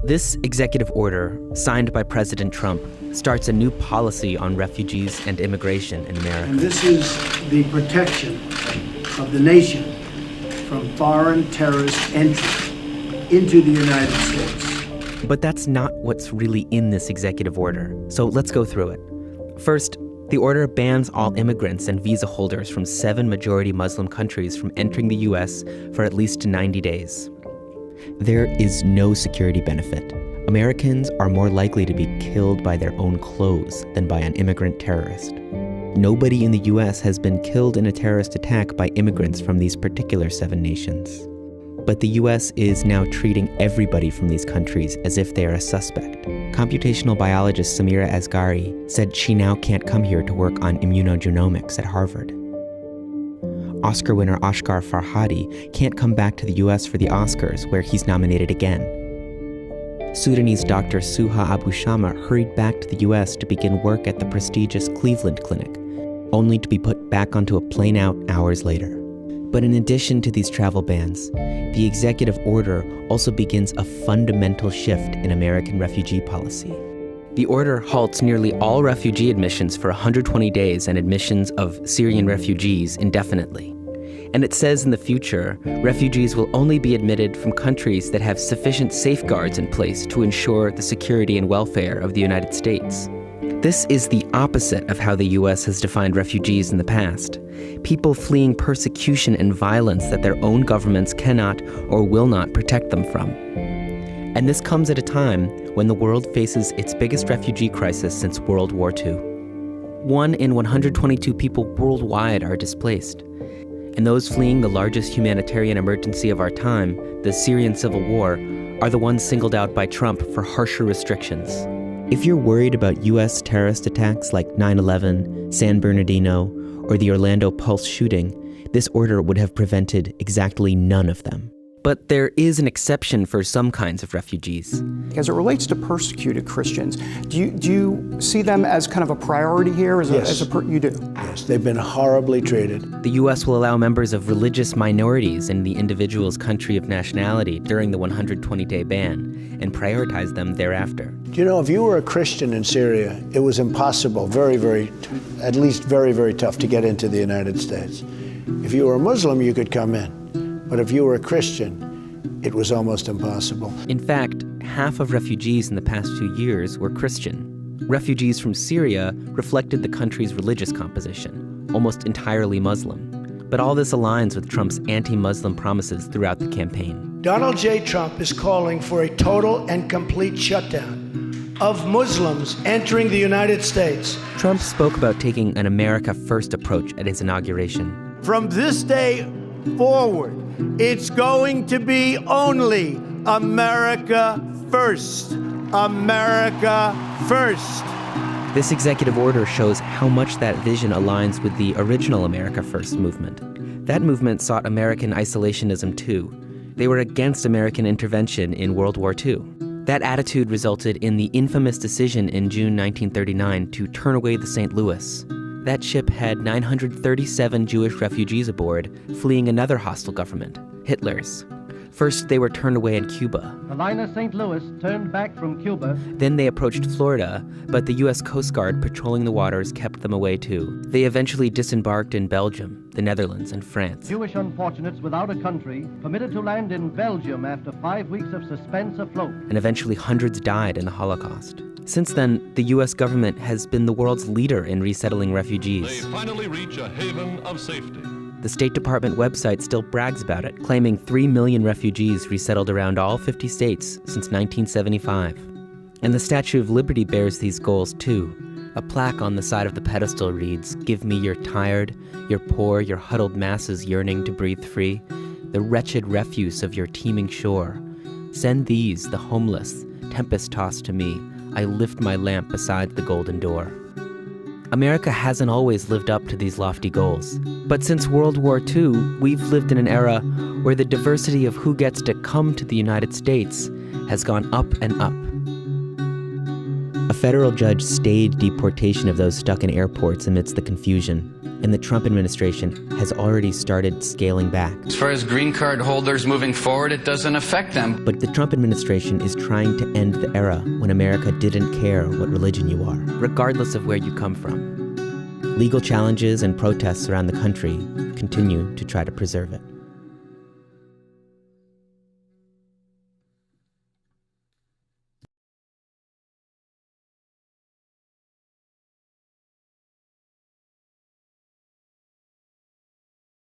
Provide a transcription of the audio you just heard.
This executive order, signed by President Trump, starts a new policy on refugees and immigration in America. And this is the protection of the nation from foreign terrorist entry into the United States. But that's not what's really in this executive order, so let's go through it. First, the order bans all immigrants and visa holders from 7 majority Muslim countries from entering the U.S. for at least 90 days. There is no security benefit. Americans are more likely to be killed by their own clothes than by an immigrant terrorist. Nobody in the U.S. has been killed in a terrorist attack by immigrants from these particular 7 nations. But the U.S. is now treating everybody from these countries as if they are a suspect. Computational biologist Samira Asghari said she now can't come here to work on immunogenomics at Harvard. Oscar winner Ashghar Farhadi can't come back to the U.S. for the Oscars, where he's nominated again. Sudanese doctor Suha Abu Shama hurried back to the U.S. to begin work at the prestigious Cleveland Clinic, only to be put back onto a plane out hours later. But in addition to these travel bans, the executive order also begins a fundamental shift in American refugee policy. The order halts nearly all refugee admissions for 120 days and admissions of Syrian refugees indefinitely. And it says in the future, refugees will only be admitted from countries that have sufficient safeguards in place to ensure the security and welfare of the United States. This is the opposite of how the U.S. has defined refugees in the past. People fleeing persecution and violence that their own governments cannot or will not protect them from. And this comes at a time when the world faces its biggest refugee crisis since World War II. 1 in 122 people worldwide are displaced. And those fleeing the largest humanitarian emergency of our time, the Syrian civil war, are the ones singled out by Trump for harsher restrictions. If you're worried about U.S. terrorist attacks like 9/11, San Bernardino, or the Orlando Pulse shooting, this order would have prevented exactly none of them. But there is an exception for some kinds of refugees. As it relates to persecuted Christians, do you see them as kind of a priority here? Yes. You do? Yes, they've been horribly treated. The U.S. will allow members of religious minorities in the individual's country of nationality during the 120-day ban and prioritize them thereafter. Do you know, if you were a Christian in Syria, it was impossible, at least very tough to get into the United States. If you were a Muslim, you could come in. But if you were a Christian, it was almost impossible. In fact, half of refugees in the past 2 years were Christian. Refugees from Syria reflected the country's religious composition, almost entirely Muslim. But all this aligns with Trump's anti-Muslim promises throughout the campaign. Donald J. Trump is calling for a total and complete shutdown of Muslims entering the United States. Trump spoke about taking an America First approach at his inauguration. From this day forward, it's going to be only America first. America first. This executive order shows how much that vision aligns with the original America First movement. That movement sought American isolationism too. They were against American intervention in World War II. That attitude resulted in the infamous decision in June 1939 to turn away the St. Louis. That ship had 937 Jewish refugees aboard, fleeing another hostile government, Hitler's. First, they were turned away in Cuba. The liner St. Louis turned back from Cuba. Then they approached Florida, but the U.S. Coast Guard patrolling the waters kept them away too. They eventually disembarked in Belgium, the Netherlands, and France. Jewish unfortunates without a country permitted to land in Belgium after 5 weeks of suspense afloat. And eventually hundreds died in the Holocaust. Since then, the U.S. government has been the world's leader in resettling refugees. They finally reach a haven of safety. The State Department website still brags about it, claiming 3 million refugees resettled around all 50 states since 1975. And the Statue of Liberty bears these goals too. A plaque on the side of the pedestal reads, "Give me your tired, your poor, your huddled masses yearning to breathe free, the wretched refuse of your teeming shore. Send these, the homeless, tempest-tossed to me. I lift my lamp beside the golden door." America hasn't always lived up to these lofty goals. But since World War II, we've lived in an era where the diversity of who gets to come to the United States has gone up and up. A federal judge stayed deportation of those stuck in airports amidst the confusion. and the Trump administration has already started scaling back. As far as green card holders moving forward, it doesn't affect them. But the Trump administration is trying to end the era when America didn't care what religion you are, regardless of where you come from. Legal challenges and protests around the country continue to try to preserve it.